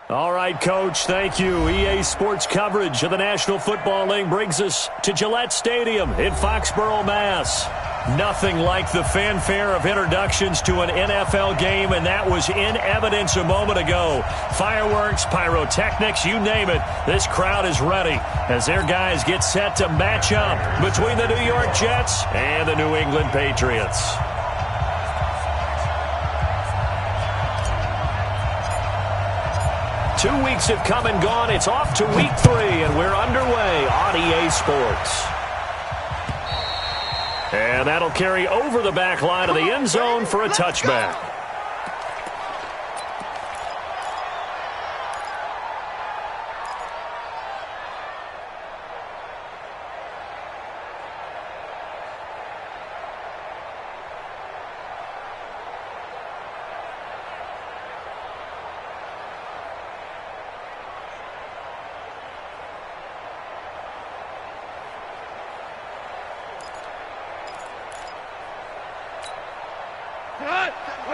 All right, Coach, thank you. EA Sports coverage of the National Football League brings us to Gillette Stadium in Foxborough, Mass. Nothing like the fanfare of introductions to an NFL game, and that was in evidence a moment ago. Fireworks, pyrotechnics, you name it. This crowd is ready as their guys get set to match up between the New York Jets and the New England Patriots. Two weeks have come and gone. It's off to week 3, and we're underway on EA Sports. And that'll carry over the back line of the end zone for a touchback.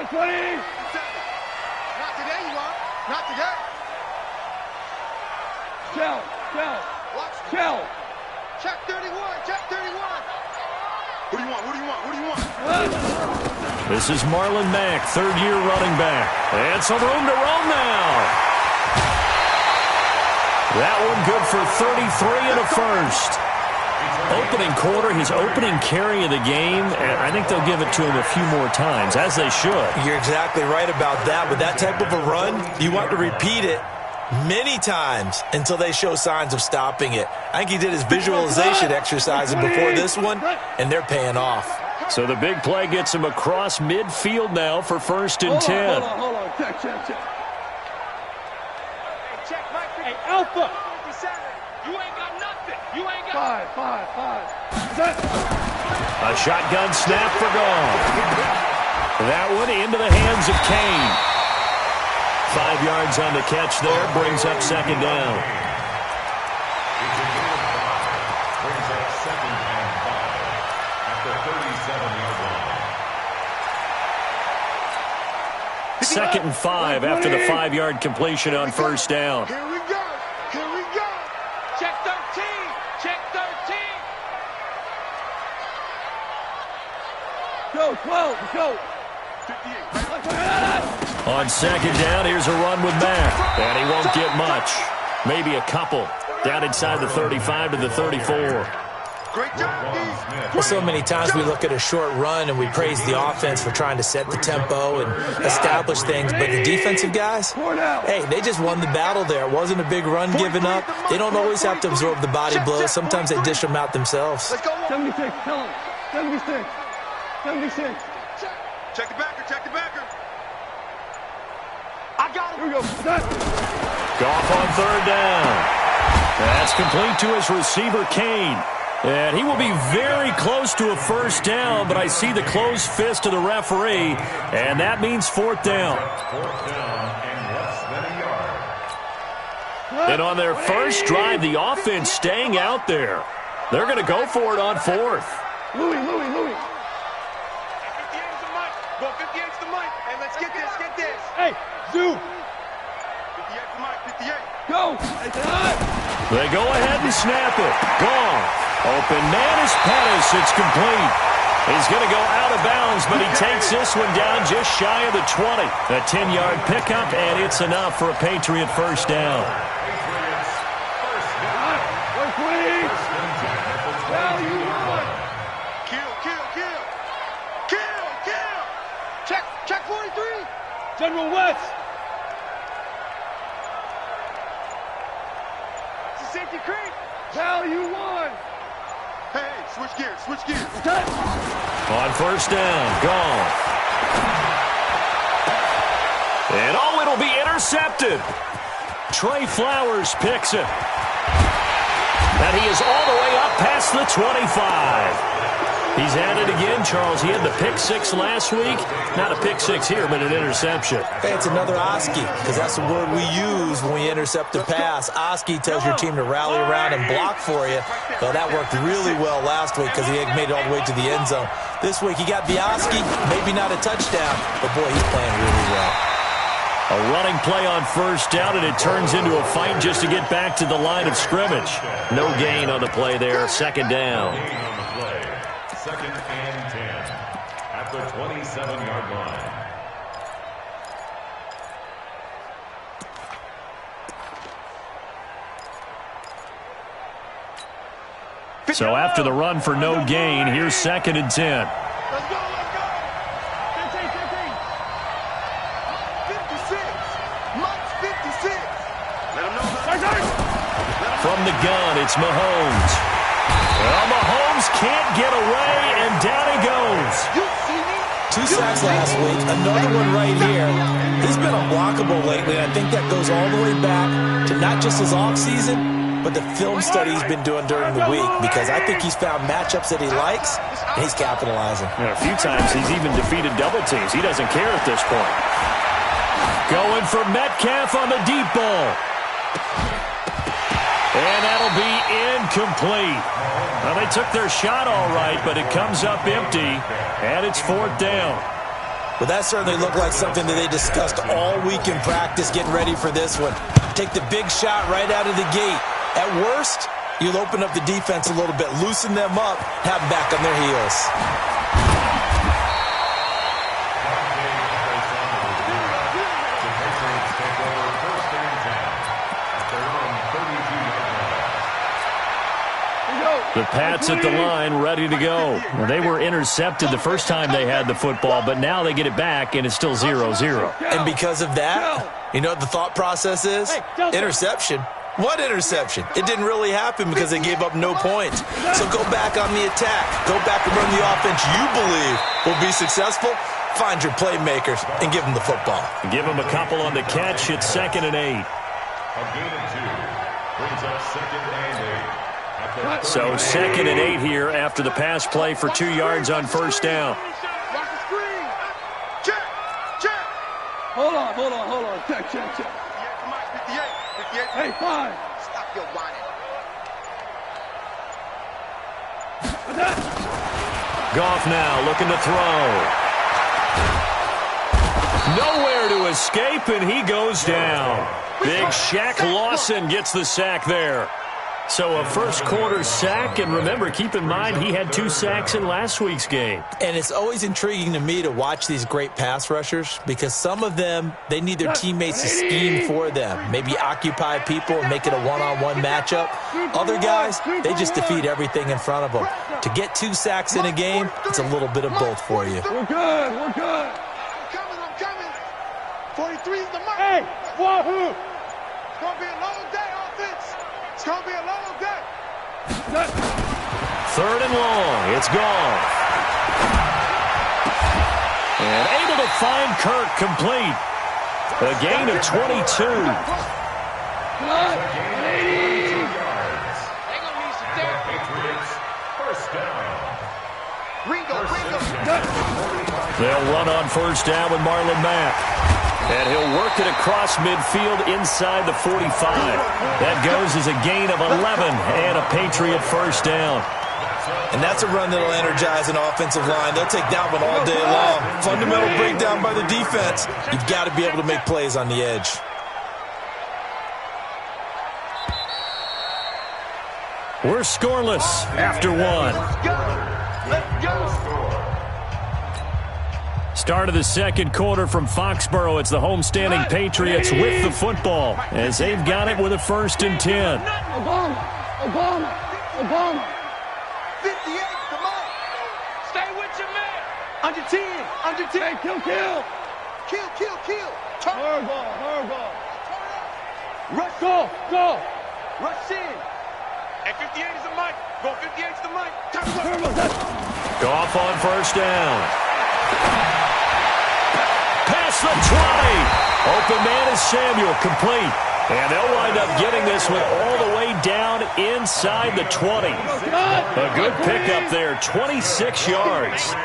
Not today, you are. Not today. Shell. Check 31. Check 31. Who do you want? This is Marlon Mack, third-year running back. And some room to roam now. That one good for 33 and a first. Opening quarter, his opening carry of the game, and I think they'll give it to him a few more times, as they should. You're exactly right about that. With that type of a run, you want to repeat it many times until they show signs of stopping it. I think he did his visualization exercises before this one, and they're paying off. So the big play gets him across midfield now for 1st and 10. Hold on. Check. Hey, check, Mike. Hey, Alpha. 57. You ain't got nothing. You ain't got 5. A shotgun snap for gone. That one into the hands of Kane. 5 yards on the catch there, brings up 2nd down. Brings up 2nd and 5 at the 37-yard line. 2nd and 5 after the 5-yard completion on 1st down. Here we go. Check 13. Go, 12. Go. 58. On 2nd down, here's a run with Mack. And he won't get much. Maybe a couple. Down inside the 35 to the 34. Great job, Well, so many times we look at a short run and we praise the offense for trying to set the tempo and establish things, but the defensive guys, hey, they just won the battle there. It wasn't a big run given up. They don't always have to absorb the body blows. Sometimes they dish them out themselves. Let's go. 76, tell him. 76. Check the backer. I got it. Here we go. Goff on 3rd down. That's complete to his receiver, Kane. And he will be very close to a 1st down, but I see the closed fist of the referee, and that means 4th down. 4th down and less than a yard. And on their first drive, the offense staying out there. They're going to go for it on 4th. Louis. 58's the mic. Go 58's the mic. Hey, let's get this. Hey, Zoo. 58's the mic. 58. Go. They go ahead and snap it. Gone. Open man is Pettis. It's complete. He's going to go out of bounds, but he takes this one down just shy of the 20. A 10-yard pickup, and it's enough for a Patriot 1st down. Kill. Check 43. General West. It's a safety creep. Value 1. Hey, switch gears. On 1st down, gone. And it'll be intercepted. Trey Flowers picks it. And he is all the way up past the 25. He's at it again, Charles. He had the pick 6 last week. Not a pick 6 here, but an interception. Hey, it's another Oski, because that's the word we use when we intercept a pass. Oski tells your team to rally around and block for you. Well, that worked really well last week because he made it all the way to the end zone. This week he got the Oski, maybe not a touchdown, but boy, he's playing really well. A running play on first down, and it turns into a fight just to get back to the line of scrimmage. No gain on the play there, second down. Second and 10 at the 27-yard line. So after the run for no gain, here's second and 10. Let's go, let's go. 15, 56. Mike's 56. Let him know. From the gun, it's Mahomes. Well, Mahomes can't get away, and down he goes. You see me? 2 sacks last week, another one right here. He's been unblockable lately, and I think that goes all the way back to not just his offseason, but the film study he's been doing during the week, because I think he's found matchups that he likes, and he's capitalizing. And a few times he's even defeated double teams. He doesn't care at this point. Going for Metcalf on the deep ball. And that'll be incomplete. Well, they took their shot all right, but it comes up empty, and it's fourth down. Well, that certainly looked like something that they discussed all week in practice getting ready for this one. Take the big shot right out of the gate. At worst, you'll open up the defense a little bit, loosen them up, have them back on their heels. The Pats at the line, ready to go. Well, they were intercepted the first time they had the football, but now they get it back, and it's still 0-0. And because of that, you know what the thought process is? Interception. What interception? It didn't really happen because they gave up no points. So go back on the attack. Go back and run the offense you believe will be successful. Find your playmakers and give them the football. Give them a couple on the catch. It's 2nd and 8. A gain of 2 brings up 2nd and 8. So 2nd and 8 here after the pass play for 2 yards on first down. Watch the screen. Check, check. Hold on. Check. 58 to Mike, 58. Hey, fine. Stop your whining. Goff now looking to throw. Nowhere to escape, and he goes down. Big Shaq Lawson gets the sack there. So a first quarter sack, and remember, keep in mind, he had 2 sacks in last week's game. And it's always intriguing to me to watch these great pass rushers, because some of them, they need their teammates to scheme for them. Maybe occupy people and make it a one-on-one matchup. Other guys, they just defeat everything in front of them. To get 2 sacks in a game, it's a little bit of both for you. We're good. I'm coming. 43 is the mark. Hey, wahoo. It's going to be a long day, offense. It's going to be a long day. 3rd and long. It's gone. And able to find Kirk complete. A gain of 22. They're going to need some therapy. First down. Ringo. They'll run on first down with Marlon Mack. And he'll work it across midfield inside the 45. That goes as a gain of 11 and a Patriot first down. And that's a run that'll energize an offensive line. They'll take that one all day long. Fundamental breakdown by the defense. You've got to be able to make plays on the edge. We're scoreless after 1. Let's go. Start of the second quarter from Foxborough. It's the homestanding Patriots with the football as they've got it with a 1st and 10. Obama. 58, come on. Stay with your man. Under 10. Kill. Turn. Hardball. Rush. Go. Rush in. And 58 is the mic. Go 58 is the mic. Goff on first down. Past the 20. Open man is Samuel, complete. And they'll wind up getting this one all the way down inside the 20. A good pickup there, 26 yards.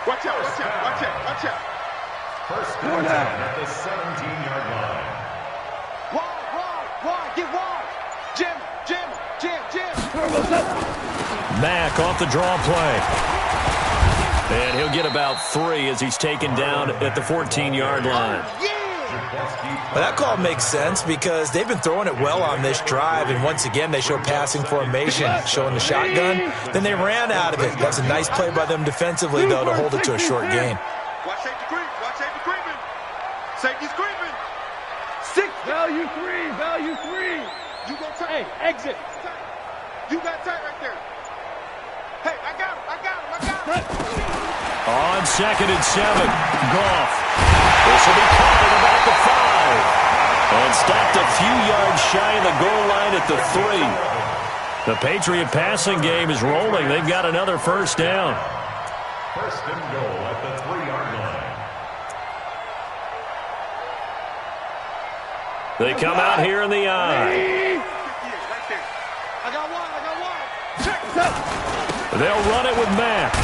Watch out. First down at the 17-yard line. Wide. Get wide. Jim. Mack off the draw play. And he'll get about 3 as he's taken down at the 14-yard line. Yeah. Well, that call makes sense because they've been throwing it well on this drive, and once again they show passing formation, showing the shotgun. Then they ran out of it. That's a nice play by them defensively, though, to hold it to a short gain. Watch safety creep. Watch safety creeping. Safety's creeping. 6. Value 3. Value 3. You go tight. Hey, exit. You got tight right there. Hey, I got him. I got him. I got him. On 2nd and 7, Goff. This will be caught at about the 5. And stopped a few yards shy of the goal line at the 3. The Patriot passing game is rolling. They've got another first down. First and goal at the 3-yard line. They come out here in the eye. Right there. I got one. I got one. Check. They'll run it with Mack.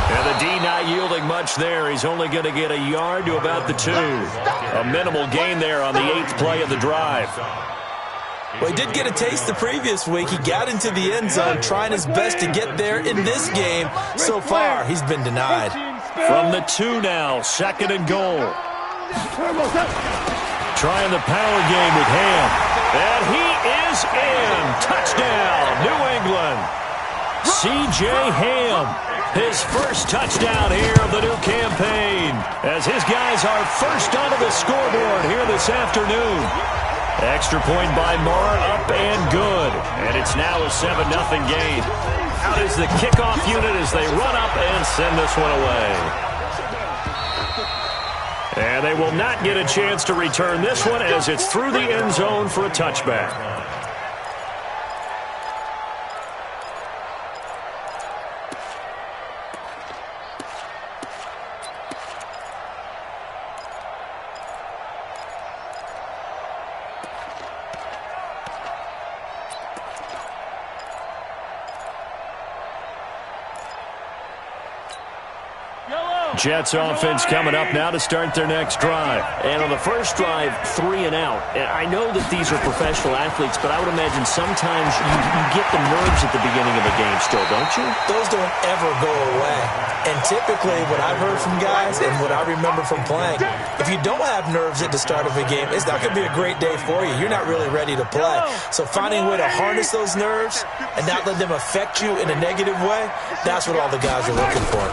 And the D not yielding much there. He's only going to get a yard to about the 2. A minimal gain there on the 8th play of the drive. Well, he did get a taste the previous week. He got into the end zone trying his best to get there in this game. So far, he's been denied. From the 2 now, 2nd and goal. Trying the power game with Ham. And he is in. Touchdown, New England. C.J. Ham, his first touchdown here of the new campaign, as his guys are first onto the scoreboard here this afternoon. Extra point by Moore, up and good. And it's now a 7-0 game. Out is the kickoff unit as they run up and send this one away. And they will not get a chance to return this one as it's through the end zone for a touchback. Jets offense coming up now to start their next drive. And on the first drive, 3 and out. And I know that these are professional athletes, but I would imagine sometimes you get the nerves at the beginning of a game still, don't you? Those don't ever go away. And typically what I've heard from guys and what I remember from playing, if you don't have nerves at the start of a game, it's not going to be a great day for you. You're not really ready to play. So finding a way to harness those nerves and not let them affect you in a negative way, that's what all the guys are looking for.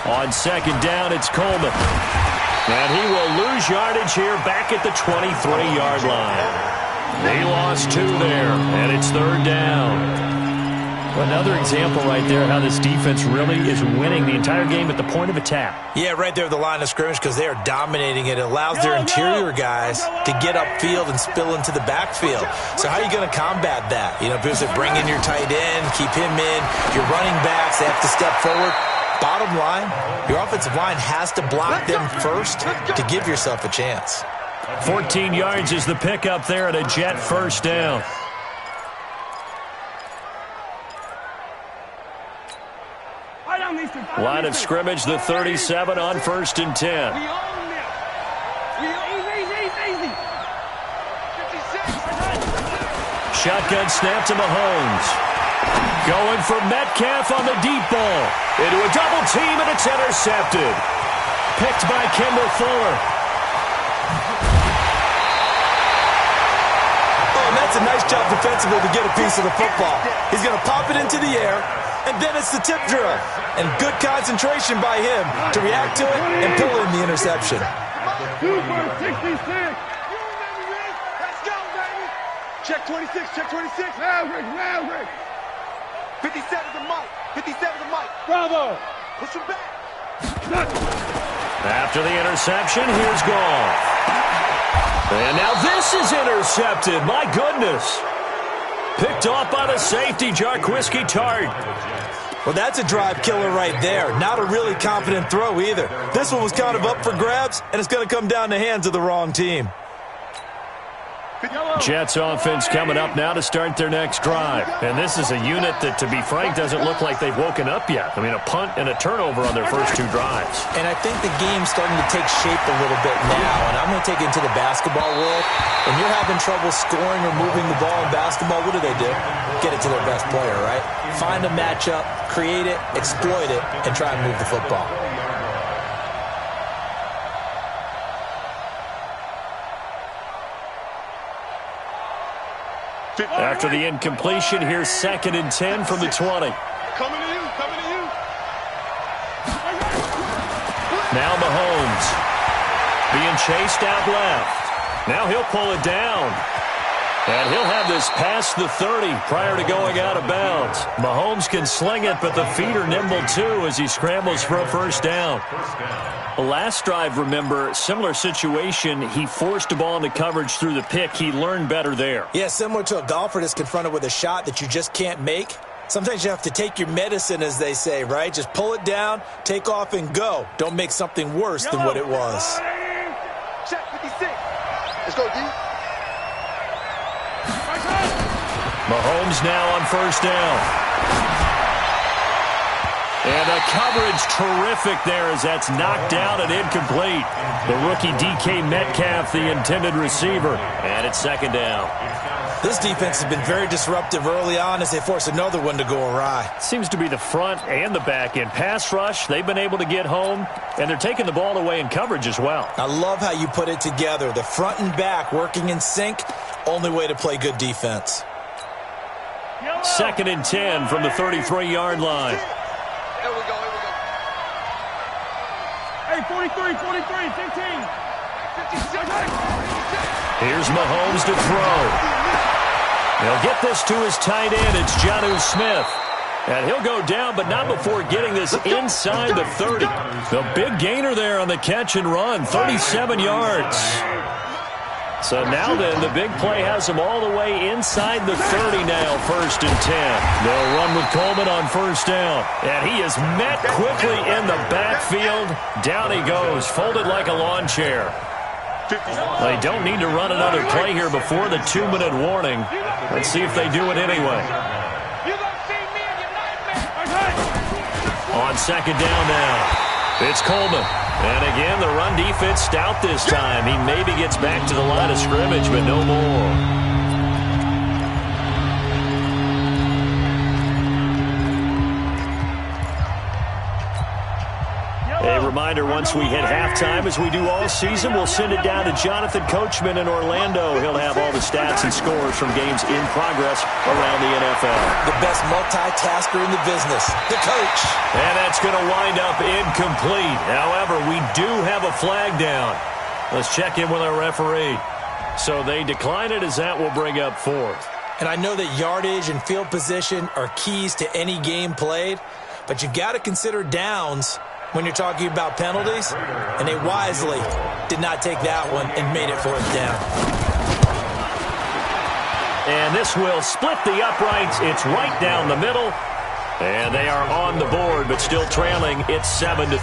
On 2nd down, it's Coleman. And he will lose yardage here back at the 23-yard line. He lost 2 there, and it's 3rd down. Another example right there how this defense really is winning the entire game at the point of attack. Yeah, right there at the line of scrimmage because they are dominating it. It allows their interior guys to get upfield and spill into the backfield. So how are you going to combat that? You know, because they bring in your tight end, keep him in. Your running backs, they have to step forward. Bottom line, your offensive line has to block them first to give yourself a chance. 14 yards is the pickup there at a Jet first down. Line of scrimmage, the 37 on 1st and 10. Shotgun snap to Mahomes. Going for Metcalf on the deep ball. Into a double team, and it's intercepted. Picked by Kendall Fuller. Oh, and that's a nice job defensively to get a piece of the football. He's going to pop it into the air, and then it's the tip drill. And good concentration by him to react to it and pull in the interception. 2 for 66. Let's go, baby. Check 26. Check 26. Maverick. 57 to Mike. 57 to Mike. Bravo. Push him back. After the interception, here's Goff. And now this is intercepted. My goodness. Picked off by the safety, Jarquiski Tart. Well, that's a drive killer right there. Not a really confident throw either. This one was kind of up for grabs, and it's going to come down the hands of the wrong team. Jets offense coming up now to start their next drive. And this is a unit that, to be frank, doesn't look like they've woken up yet. I mean, a punt and a turnover on their first 2 drives. And I think the game's starting to take shape a little bit now. And I'm going to take it into the basketball world. When you're having trouble scoring or moving the ball in basketball, what do? Get it to their best player, right? Find a matchup, create it, exploit it, and try and move the football. After the incompletion, here's 2nd and 10 from the 20. Coming to you, coming to you. Now Mahomes being chased out left. Now he'll pull it down. And he'll have this past the 30 prior to going out of bounds. Mahomes can sling it, but the feet are nimble too as he scrambles for a first down. Last drive, remember, similar situation. He forced a ball into coverage through the pick. He learned better there. Yeah, similar to a golfer that's confronted with a shot that you just can't make. Sometimes you have to take your medicine, as they say, right? Just pull it down, take off, and go. Don't make something worse than what it was. Check 56. Let's go, D. Mahomes now on first down. And the coverage terrific there as that's knocked down and incomplete. The rookie DK Metcalf, the intended receiver. And it's 2nd down. This defense has been very disruptive early on as they force another one to go awry. Seems to be the front and the back end. Pass rush, they've been able to get home, and they're taking the ball away in coverage as well. I love how you put it together. The front and back working in sync, only way to play good defense. 2nd and 10 from the 33-yard line. Here we go, here we go. Hey, 43, 15. 56. Here's Mahomes to throw. He'll get this to his tight end. It's Jonnu Smith. And he'll go down, but not before getting this inside the 30. The big gainer there on the catch and run, 37 yards. So now then, the big play has him all the way inside the 30 now, 1st and 10. They'll run with Coleman on first down. And he is met quickly in the backfield. Down he goes, folded like a lawn chair. They don't need to run another play here before the 2-minute warning. Let's see if they do it anyway. On 2nd down now, it's Coleman. And again, the run defense stout this time. He maybe gets back to the line of scrimmage, but no more. A reminder, once we hit halftime, as we do all season, we'll send it down to Jonathan Coachman in Orlando. He'll have all the stats and scores from games in progress around the NFL. The best multitasker in the business, the coach. And that's going to wind up incomplete. However, we do have a flag down. Let's check in with our referee. So they decline it as that will bring up 4th. And I know that yardage and field position are keys to any game played, but you got to consider downs when you're talking about penalties, and they wisely did not take that one and made it 4th down. And this will split the uprights. It's right down the middle. And they are on the board, but still trailing. It's 7-3.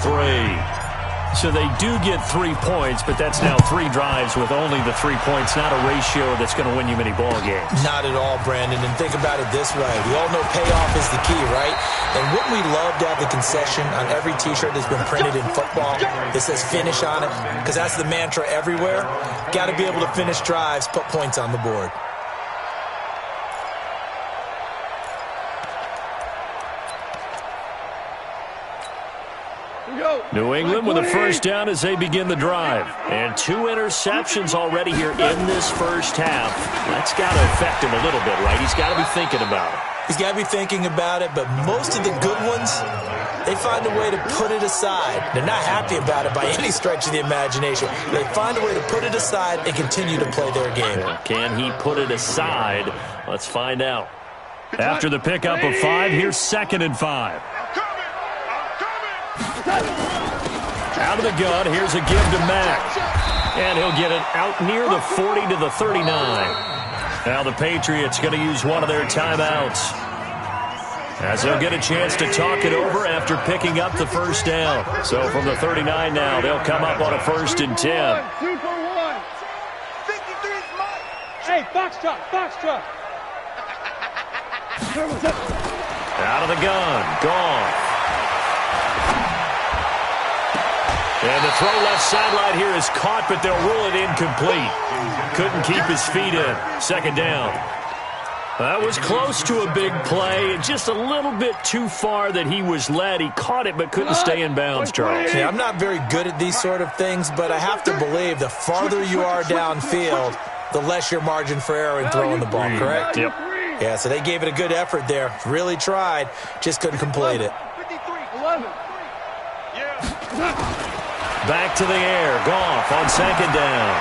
So they do get 3 points, but that's now 3 drives with only the 3 points, not a ratio that's going to win you many ball games. Not at all, Brandon. And think about it this way. We all know payoff is the key, right? And wouldn't we love to have the concession on every T-shirt that's been printed in football that says finish on it? Because that's the mantra everywhere. Got to be able to finish drives, put points on the board. New England with a first down as they begin the drive. And 2 interceptions already here in this first half. That's got to affect him a little bit, right? He's got to be thinking about it. He's got to be thinking about it, but most of the good ones, they find a way to put it aside. They're not happy about it by any stretch of the imagination. They find a way to put it aside and continue to play their game. Can he put it aside? Let's find out. After the pickup of 5, here's 2nd and 5. Out of the gun, here's a give to Mack. And he'll get it out near the 40 to the 39. Now the Patriots going to use one of their timeouts, as they'll get a chance to talk it over after picking up the first down. So from the 39 now, they'll come up on a 1st and 10. 2 for 1. 53 is mine. Hey, Foxtrot. Out of the gun, gone. And the throw left sideline here is caught, but they'll rule it incomplete. Couldn't keep his feet in. 2nd down. That was close to a big play. Just a little bit too far that he was led. He caught it but couldn't stay in bounds, Charles. Yeah, I'm not very good at these sort of things, but I have to believe the farther you are downfield, the less your margin for error in throwing the ball, correct? Yep. Yeah, so they gave it a good effort there. Really tried, just couldn't complete it. 11. Back to the air. Goff on second down.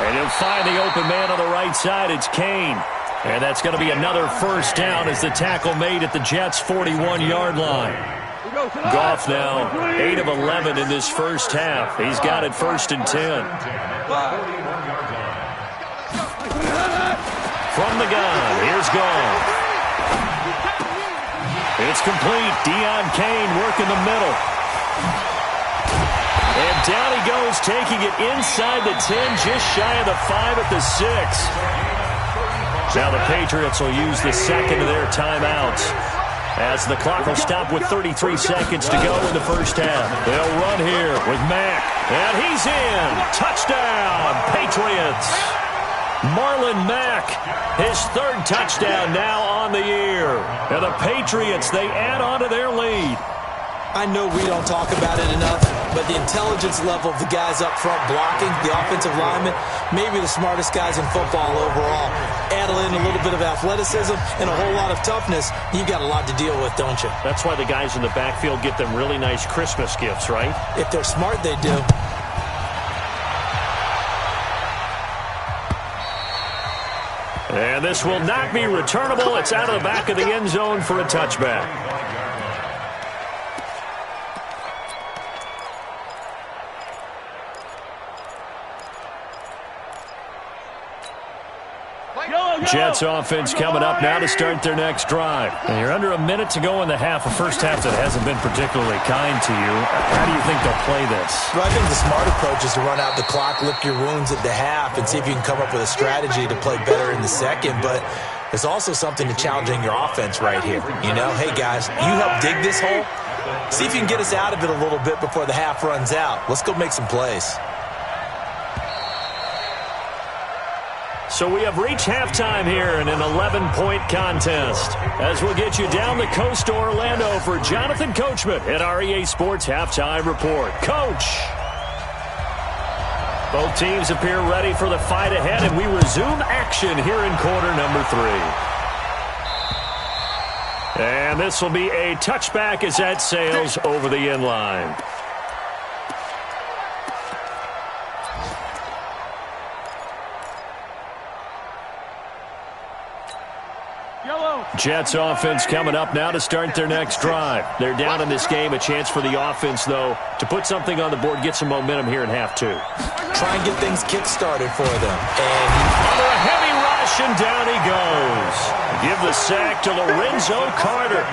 And he'll find the open man on the right side. It's Kane. And that's going to be another first down as the tackle made at the Jets' 41-yard line. Goff now 8 of 11 in this first half. He's got it 1st and 10. From the gun, here's Goff. It's complete. Deon Cain working the middle. And down he goes, taking it inside the 10, just shy of the 5 at the 6. Now the Patriots will use the second of their timeouts as the clock will stop with 33 seconds to go in the first half. They'll run here with Mack. And he's in. Touchdown, Patriots. Marlon Mack, his 3rd touchdown now on the year. And the Patriots, they add on to their lead. I know we don't talk about it enough, but the intelligence level of the guys up front blocking, the offensive linemen, maybe the smartest guys in football overall. Add in a little bit of athleticism and a whole lot of toughness, you've got a lot to deal with, don't you? That's why the guys in the backfield get them really nice Christmas gifts, right? If they're smart, they do. And this will not be returnable. It's out of the back of the end zone for a touchback. Jets offense coming up now to start their next drive. And you're under a minute to go in the half, a first half that hasn't been particularly kind to you. How do you think they'll play this? Well, I think the smart approach is to run out the clock, lick your wounds at the half, and see if you can come up with a strategy to play better in the second. But there's also something to challenging your offense right here. You know, hey, guys, you help dig this hole. See if you can get us out of it a little bit before the half runs out. Let's go make some plays. So we have reached halftime here in an 11-point contest. As we'll get you down the coast to Orlando for Jonathan Coachman at our EA Sports Halftime Report. Coach! Both teams appear ready for the fight ahead, and we resume action here in quarter number 3. And this will be a touchback as that sails over the end line. Jets offense coming up now to start their next drive. They're down in this game. A chance for the offense, though, to put something on the board, get some momentum here in half 2. Try and get things kick-started for them. And under a heavy rush, and down he goes. Give the sack to Lorenzo Carter.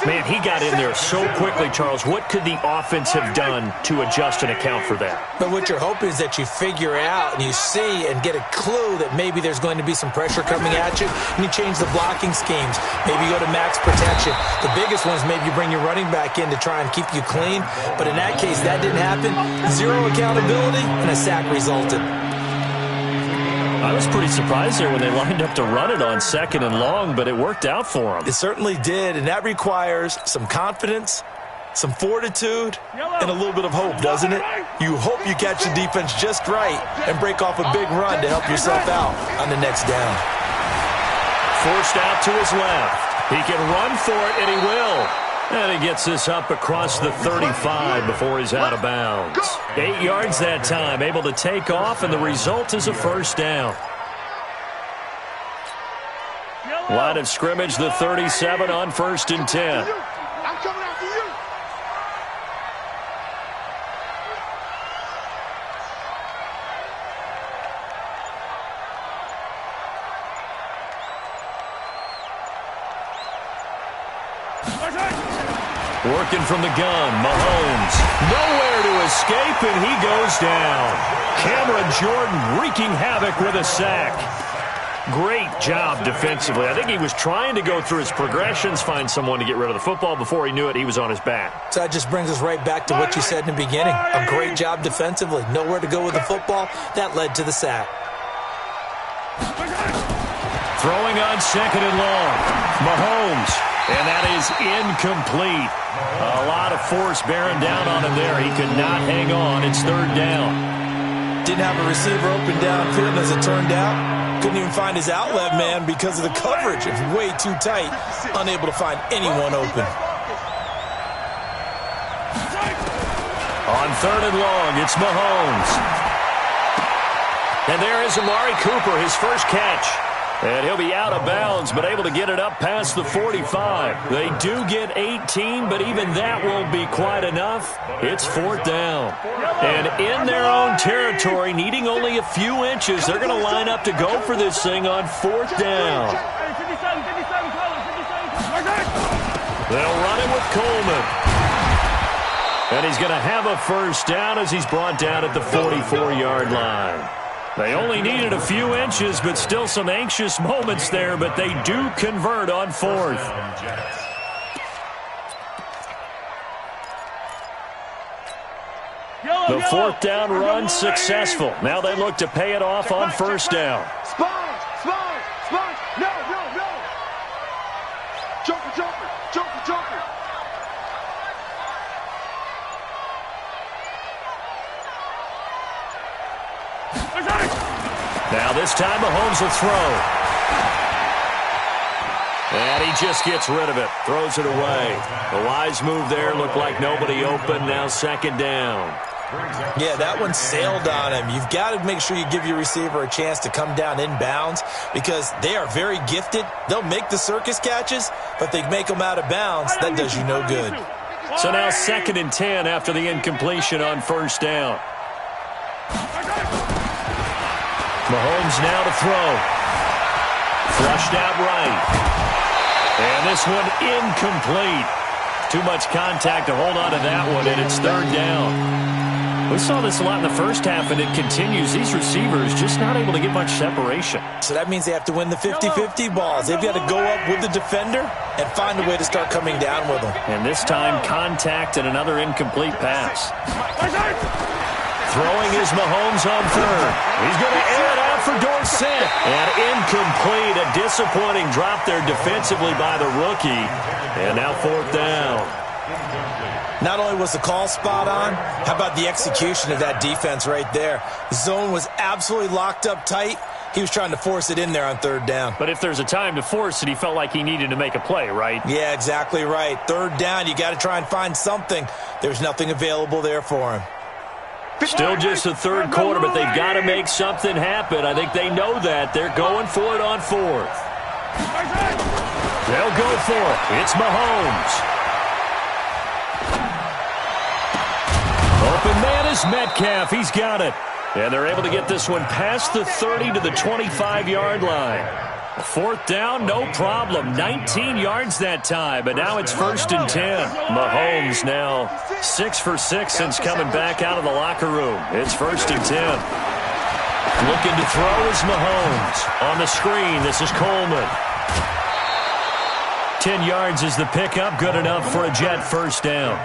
Man, he got in there so quickly, Charles. What could the offense have done to adjust and account for that? But what you're hoping is that you figure out and you see and get a clue that maybe there's going to be some pressure coming at you, and you change the blocking schemes. Maybe you go to max protection. The biggest one is maybe you bring your running back in to try and keep you clean. But in that case, that didn't happen. 0 accountability, and a sack resulted. I was pretty surprised there when they lined up to run it on 2nd and long, but it worked out for them. It certainly did, and that requires some confidence, some fortitude, and a little bit of hope, doesn't it? You hope you catch the defense just right and break off a big run to help yourself out on the next down. Forced out to his left. He can run for it, and he will. And he gets this up across the 35 before he's out of bounds. 8 yards that time, able to take off, and the result is a first down. Line of scrimmage, the 37 on 1st and 10. I'm coming after you. Working from the gun, Mahomes. Nowhere to escape, and he goes down. Cameron Jordan wreaking havoc with a sack. Great job defensively. I think he was trying to go through his progressions, find someone to get rid of the football. Before he knew it, he was on his back. So that just brings us right back to what you said in the beginning. A great job defensively. Nowhere to go with the football. That led to the sack. Throwing on 2nd and long. Mahomes. And that is incomplete. A lot of force bearing down on him there. He could not hang on. It's 3rd down. Didn't have a receiver open downfield, and as it turned out, couldn't even find his outlet man because of the coverage. It's way too tight, unable to find anyone open. On 3rd and long, it's Mahomes. And there is Amari Cooper, his first catch. And he'll be out of bounds, but able to get it up past the 45. They do get 18, but even that won't be quite enough. It's 4th down. And in their own territory, needing only a few inches, they're going to line up to go for this thing on 4th down. They'll run it with Coleman. And he's going to have a first down as he's brought down at the 44-yard line. They only needed a few inches, but still some anxious moments there, but they do convert on 4th. The 4th down run successful. Now they look to pay it off on 1st down. Spine, spine, spine. No, no, no. Joker, joker, joker, joker. Now this time Mahomes will throw. And he just gets rid of it. Throws it away. A wise move there. Looked like nobody open. Now 2nd down. Yeah, that one sailed on him. You've got to make sure you give your receiver a chance to come down inbounds because they are very gifted. They'll make the circus catches, but they make them out of bounds. That does you no good. So now 2nd and 10 after the incompletion on 1st down. Mahomes now to throw. Flushed out right. And this one incomplete. Too much contact to hold on to that one, and it's 3rd down. We saw this a lot in the first half, and it continues. These receivers just not able to get much separation. So that means they have to win the 50-50 balls. They've got to go up with the defender and find a way to start coming down with them. And this time, contact and another incomplete pass. Throwing is Mahomes on 3rd. He's going to air it out for Dorsett. And incomplete. A disappointing drop there defensively by the rookie. And now 4th down. Not only was the call spot on, how about the execution of that defense right there? The zone was absolutely locked up tight. He was trying to force it in there on 3rd down. But if there's a time to force it, he felt like he needed to make a play, right? Yeah, exactly right. 3rd down, you got to try and find something. There's nothing available there for him. Still just the 3rd quarter, but they've got to make something happen. I think they know that. They're going for it on 4th. They'll go for it. It's Mahomes. Open man is Metcalf. He's got it. And they're able to get this one past the 30 to the 25-yard line. 4th down, no problem. 19 yards that time, but now it's 1st and 10. Mahomes now 6 for 6 since coming back out of the locker room. It's 1st and 10. Looking to throw is Mahomes. On the screen, this is Coleman. 10 yards is the pickup, good enough for a Jet first down.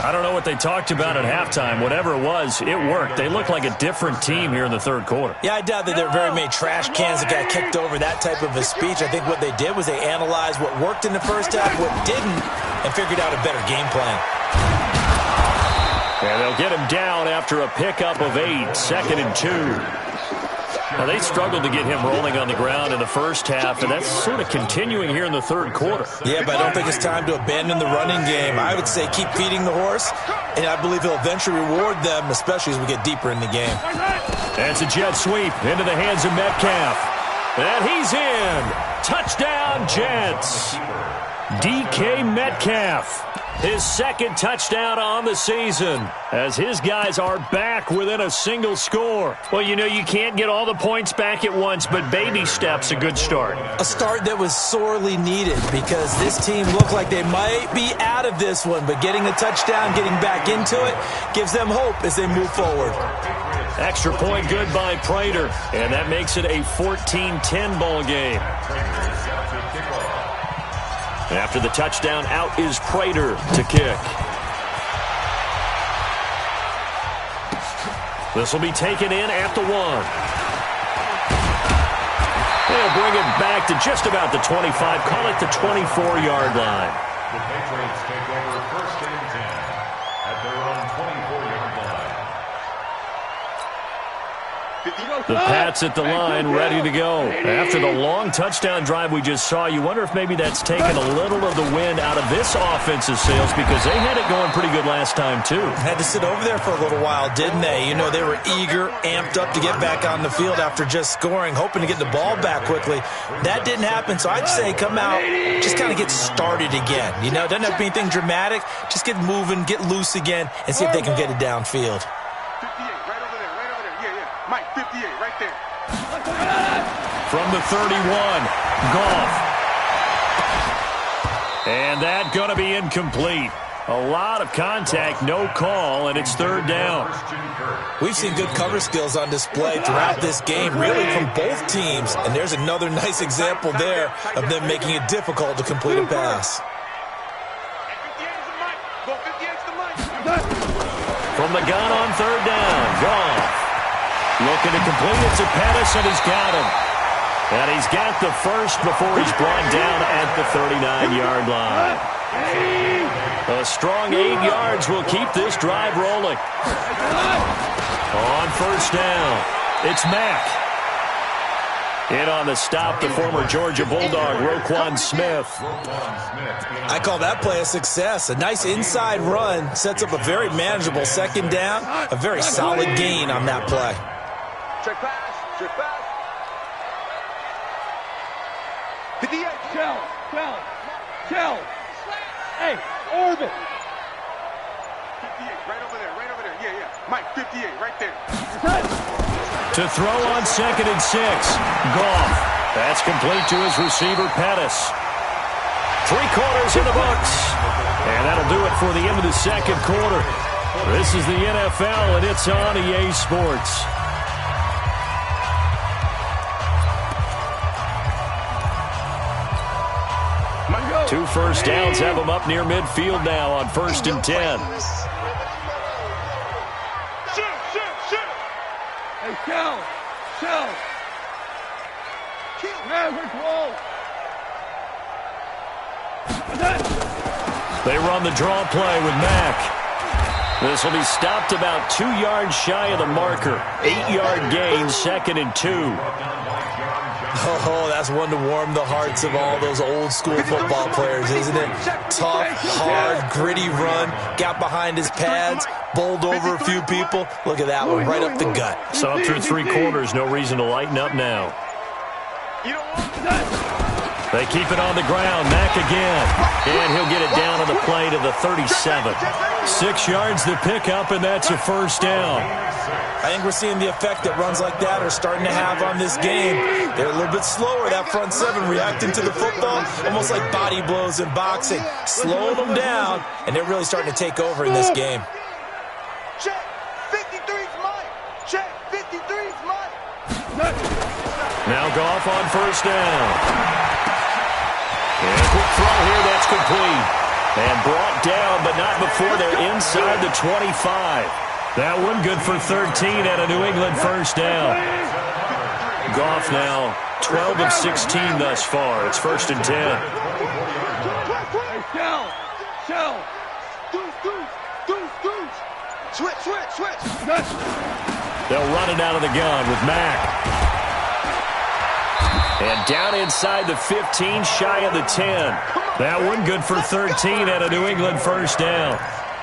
I don't know what they talked about at halftime. Whatever it was, it worked. They look like a different team here in the 3rd quarter. Yeah, I doubt that there are very many trash cans that got kicked over, that type of a speech. I think what they did was they analyzed what worked in the first half, what didn't, and figured out a better game plan. And they'll get him down after a pickup of 8, 2nd and 2. Now, they struggled to get him rolling on the ground in the first half, and that's sort of continuing here in the 3rd quarter. Yeah, but I don't think it's time to abandon the running game. I would say keep feeding the horse, and I believe he'll eventually reward them, especially as we get deeper in the game. That's a jet sweep into the hands of Metcalf. And he's in. Touchdown, Jets. DK Metcalf. His 2nd touchdown on the season as his guys are back within a single score. Well, you know, you can't get all the points back at once, but baby steps a good start. A start that was sorely needed because this team looked like they might be out of this one, but getting a touchdown, getting back into it, gives them hope as they move forward. Extra point good by Prater, and that makes it a 14-10 ball game. After the touchdown, out is Prater to kick. This will be taken in at the 1. They'll bring it back to just about the 25, call it the 24-yard line. The Patriots take over 1st and 10 at their own 24-yard line. The Pats at the line, ready to go. After the long touchdown drive we just saw, you wonder if maybe that's taken a little of the wind out of this offensive sails because they had it going pretty good last time, too. Had to sit over there for a little while, didn't they? You know, they were eager, amped up to get back on the field after just scoring, hoping to get the ball back quickly. That didn't happen, so I'd say come out, just kind of get started again. You know, it doesn't have to be anything dramatic. Just get moving, get loose again, and see if they can get it downfield. 58, right over there, right over there. Yeah, yeah. Mike, 58, right there. From the 31, Goff. And that going to be incomplete. A lot of contact, no call, and it's third down. We've seen good cover skills on display throughout this game, really from both teams. And there's another nice example there of them making it difficult to complete a pass. From the gun on third down, Goff. Looking to complete it to Pettis, and he's got him. And he's got the first before he's brought down at the 39-yard line. A strong 8 yards will keep this drive rolling. On first down, it's Mack. In on the stop, the former Georgia Bulldog, Roquan Smith. I call that play a success. A nice inside run sets up a very manageable second down. A very solid gain on that play. Check pass, check pass. 58. Shell. Hey, orbit. 58, right over there, right over there. Yeah, yeah. Mike, 58, right there. To throw on 2nd and 6, Goff. That's complete to his receiver, Pettis. 3 quarters in the books. And that'll do it for the end of the second quarter. This is the NFL, and it's on EA Sports. Two first downs have them up near midfield now on 1st and 10. Hey, Shell. They run the draw play with Mack. This will be stopped about 2 yards shy of the marker. 8-yard gain, 2nd and 2. Oh, that's one to warm the hearts of all those old school football players, isn't it? Tough, hard, gritty run, got behind his pads, bowled over a few people. Look at that one, right up the gut. So up through 3 quarters, no reason to lighten up now. They keep it on the ground. Mack again. And he'll get it down on the play to the 37. 6 yards the pickup, and that's a first down. I think we're seeing the effect that runs like that are starting to have on this game. They're a little bit slower, that front seven, reacting to the football, almost like body blows in boxing. Slowing them down, and they're really starting to take over in this game. Check, 53's mine. Check, 53's mine. Now Goff on first down. And a quick throw here, that's complete. And brought down, but not before they're inside the 25. That one good for 13 at a New England first down. Goff now 12 of 16 thus far. It's 1st and 10. Shell. Switch. They'll run it out of the gun with Mack. And down inside the 15, shy of the 10. That one good for 13 at a New England first down.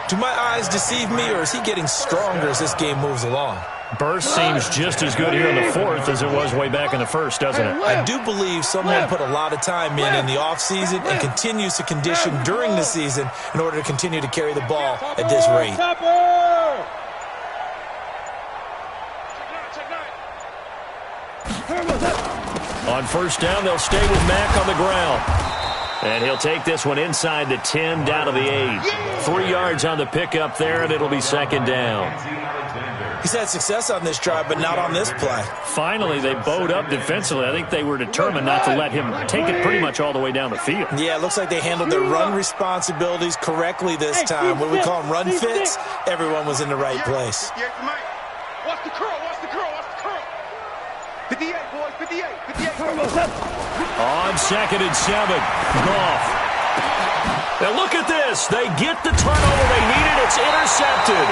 Do my eyes deceive me, or is he getting stronger as this game moves along? Burst seems just as good here in the 4th as it was way back in the 1st, doesn't it? I do believe someone put a lot of time in the offseason and continues to condition during the season in order to continue to carry the ball at this rate. On first down, they'll stay with Mack on the ground. And he'll take this one inside the 10, down to the 8. 3 yards on the pickup there, and it'll be 2nd down. He's had success on this drive, but not on this play. Finally, they bowed up defensively. I think they were determined not to let him take it pretty much all the way down the field. Yeah, it looks like they handled their run responsibilities correctly this time. When we call them run fits, everyone was in the right place. Watch the curl. 58, boys, 58. On 2nd and 7, Goff. Now look at this. They get the turnover they needed. It's intercepted.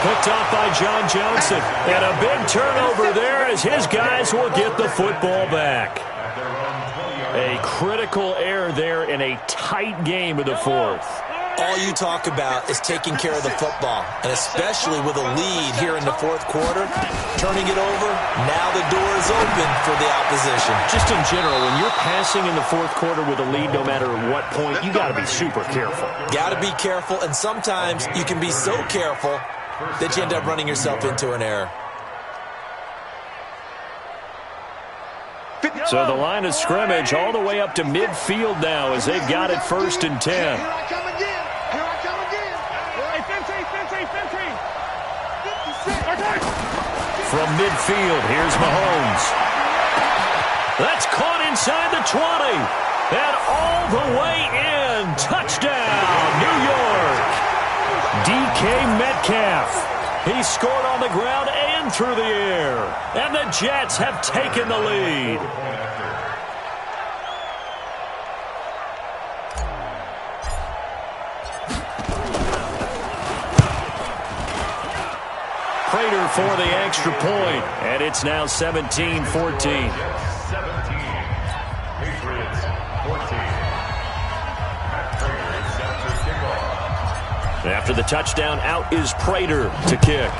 Picked off by John Johnson. And a big turnover there as his guys will get the football back. A critical error there in a tight game of the fourth. All you talk about is taking care of the football, and especially with a lead here in the fourth quarter, turning it over, now the door is open for the opposition. Just in general, when you're passing in the fourth quarter with a lead, no matter what point, you got to be super careful. Got to be careful, and sometimes you can be so careful that you end up running yourself into an error. So the line of scrimmage all the way up to midfield now as they've got it 1st and 10. Here I come again. Here I come again. Hey, Fintry. 56. From midfield, here's Mahomes. That's caught inside the 20. And all the way in. Touchdown, New York. DK Metcalf. He scored on the ground and through the air. And the Jets have taken the lead. Prater for the extra point. And it's now 17-14. 17. Patriots 14. Prater is set to kick off. After the touchdown, out is Prater to kick.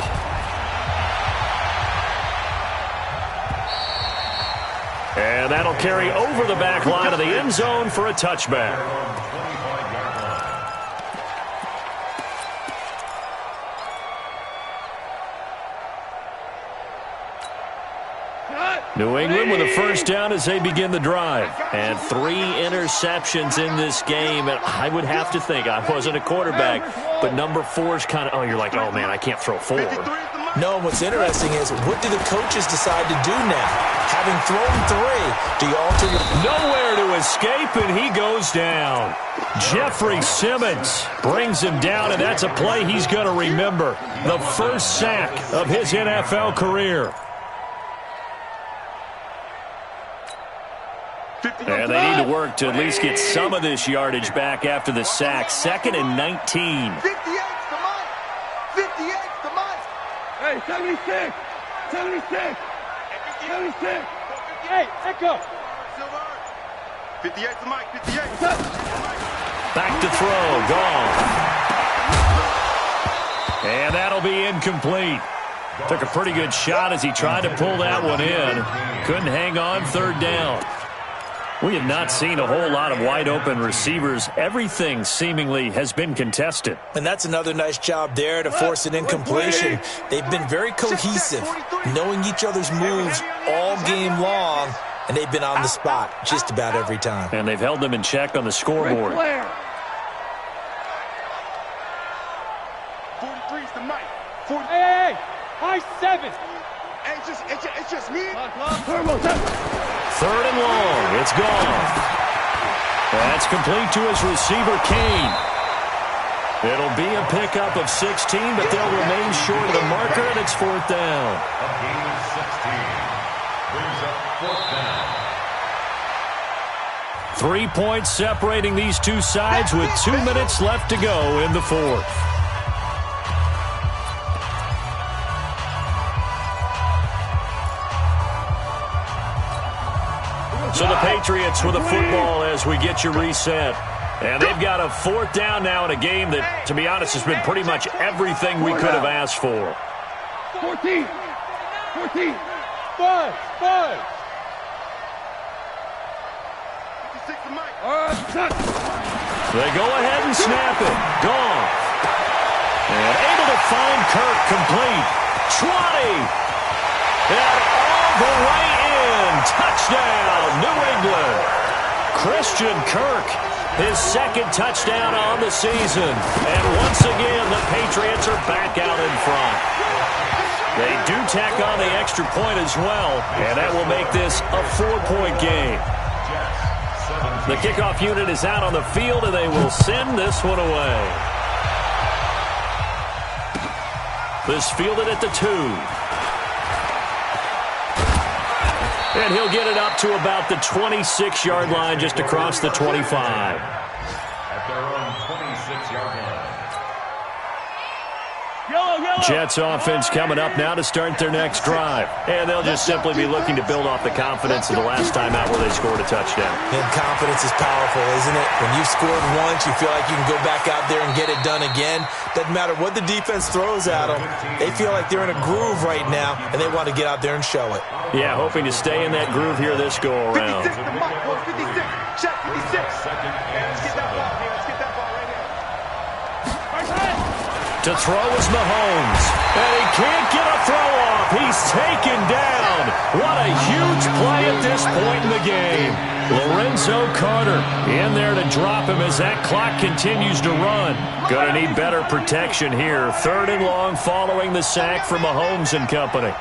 And that'll carry over the back line of the end zone for a touchback. New England with a first down as they begin the drive. And 3 interceptions in this game. And I would have to think, I wasn't a quarterback, but number 4 is kind of, you're like, oh, man, I can't throw 4. No, what's interesting is, what do the coaches decide to do now? Having thrown 3, do you alter your... Nowhere to escape, and he goes down. Jeffrey Simmons brings him down, and that's a play he's going to remember. The first sack of his NFL career. And they need to work to at least get some of this yardage back after the sack. 2nd and 19. 58's the mic. 58's the mic. Hey, 76. 76. 76. Hey, Echo. 58's the mic. 58. Back to throw. Gone. And that'll be incomplete. Took a pretty good shot as he tried to pull that one in. Couldn't hang on 3rd down. We have not seen a whole lot of wide-open receivers. Everything seemingly has been contested. And that's another nice job there to force an incompletion. They've been very cohesive, knowing each other's moves all game long, and they've been on the spot just about every time. And they've held them in check on the scoreboard. 43's the mic. Hey, high 7. Hey, it's just me. 3rd and long. It's gone. That's complete to his receiver, Kane. It'll be a pickup of 16, but they'll remain short of the marker, and it's 4th down. A gain of 16. Brings up 4th down. 3 points separating these two sides with 2 minutes left to go in the fourth. So the Patriots with a football as we get you reset. And they've got a 4th down now in a game that, to be honest, has been pretty much everything we could have asked for. 14. 5. They go ahead and snap it. Gone. And able to find Kirk complete. 20. And all the way in. Touchdown, New England. Christian Kirk, his 2nd touchdown on the season. And once again, the Patriots are back out in front. They do tack on the extra point as well, and that will make this a 4-point game. The kickoff unit is out on the field, and they will send this one away. This fielded at the 2. And he'll get it up to about the 26-yard line, just across the 25. At their own 26-yard line. Jets offense coming up now to start their next drive. And they'll just simply be looking to build off the confidence of the last time out where they scored a touchdown. And confidence is powerful, isn't it? When you've scored once, you feel like you can go back out there and get it done again. Doesn't matter what the defense throws at them. They feel like they're in a groove right now, and they want to get out there and show it. Yeah, hoping to stay in that groove here this go-around. 56, the mark was 56. Check 56. Let's get that ball here. Let's get that ball right here. To throw is Mahomes. And he can't get a throw off. He's taken down. What a huge play at this point in the game. Lorenzo Carter in there to drop him as that clock continues to run. Going to need better protection here. 3rd and long following the sack from Mahomes and company.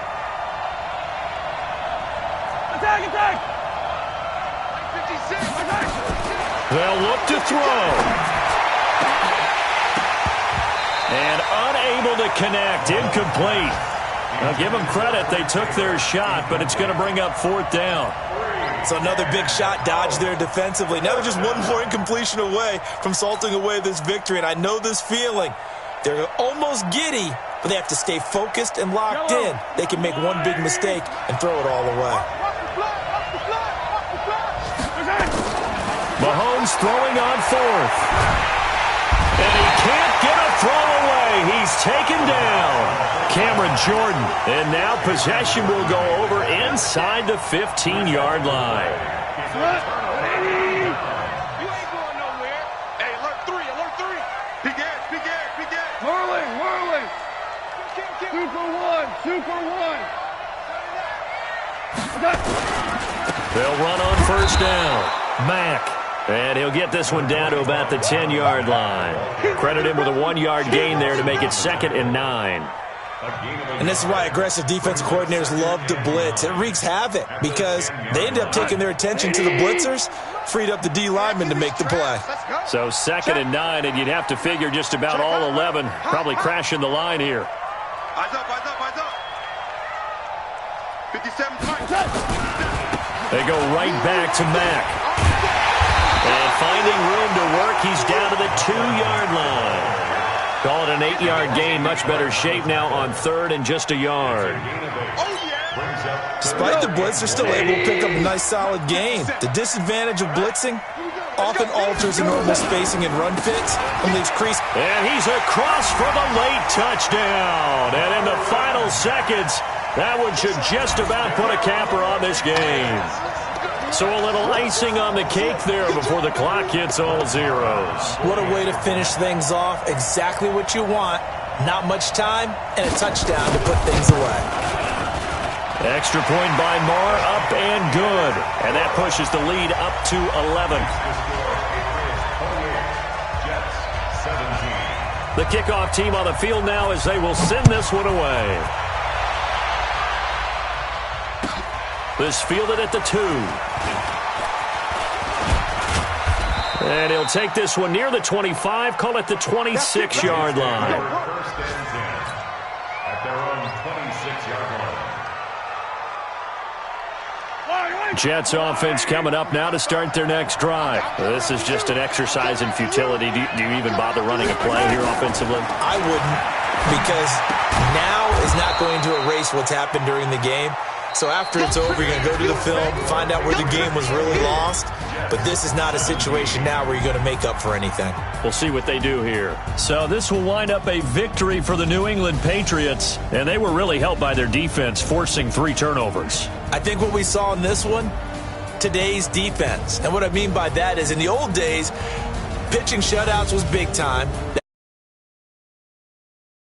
Attack, attack! 56. They'll look to throw. And unable to connect. Incomplete. Now give them credit. They took their shot, but it's going to bring up 4th down. So another big shot dodged there defensively. Now they're just one more incompletion away from salting away this victory. And I know this feeling. They're almost giddy, but they have to stay focused and locked in. They can make one big mistake and throw it all away. Mahomes throwing on 4th. And he can't get a throw away. He's taken down. Cameron Jordan. And now possession will go over inside the 15-yard line. You ain't going nowhere. Hey, alert 3, alert 3. Big edge, big edge, big edge. Whirling, whirling. Super one. They'll run on 1st down. Mack. And he'll get this one down to about the 10-yard line. Credit him with a 1-yard gain there to make it 2nd and 9. And this is why aggressive defensive coordinators love to blitz. It wreaks havoc because they end up taking their attention to the blitzers, freed up the D lineman to make the play. So 2nd and 9, and you'd have to figure just about all 11 probably crashing the line here. Eyes up, eyes up, eyes up. 57 points. They go right back to Mack. And finding room to work, he's down to the 2-yard line. Call it an 8-yard gain. Much better shape now on 3rd and just a yard. Despite the blitz, they're still able to pick up a nice solid gain. The disadvantage of blitzing often alters the normal spacing and run fits and leaves crease. And he's across for the late touchdown. And in the final seconds, that one should just about put a capper on this game. So a little icing on the cake there before the clock hits all zeros. What a way to finish things off. Exactly what you want. Not much time and a touchdown to put things away. Extra point by Marr, up and good. And that pushes the lead up to 11. The kickoff team on the field now as they will send this one away. This fielded at the 2. And he'll take this one near the 25, call it the 26-yard line. First and 10 at their own 26-yard line. Jets offense coming up now to start their next drive. This is just an exercise in futility. Do you even bother running a play here offensively? I wouldn't, because now is not going to erase what's happened during the game. So after it's over, you're going to go to the film, find out where the game was really lost. But this is not a situation now where you're going to make up for anything. We'll see what they do here. So this will wind up a victory for the New England Patriots. And they were really helped by their defense, forcing 3 turnovers. I think what we saw in this one, today's defense. And what I mean by that is in the old days, pitching shutouts was big time.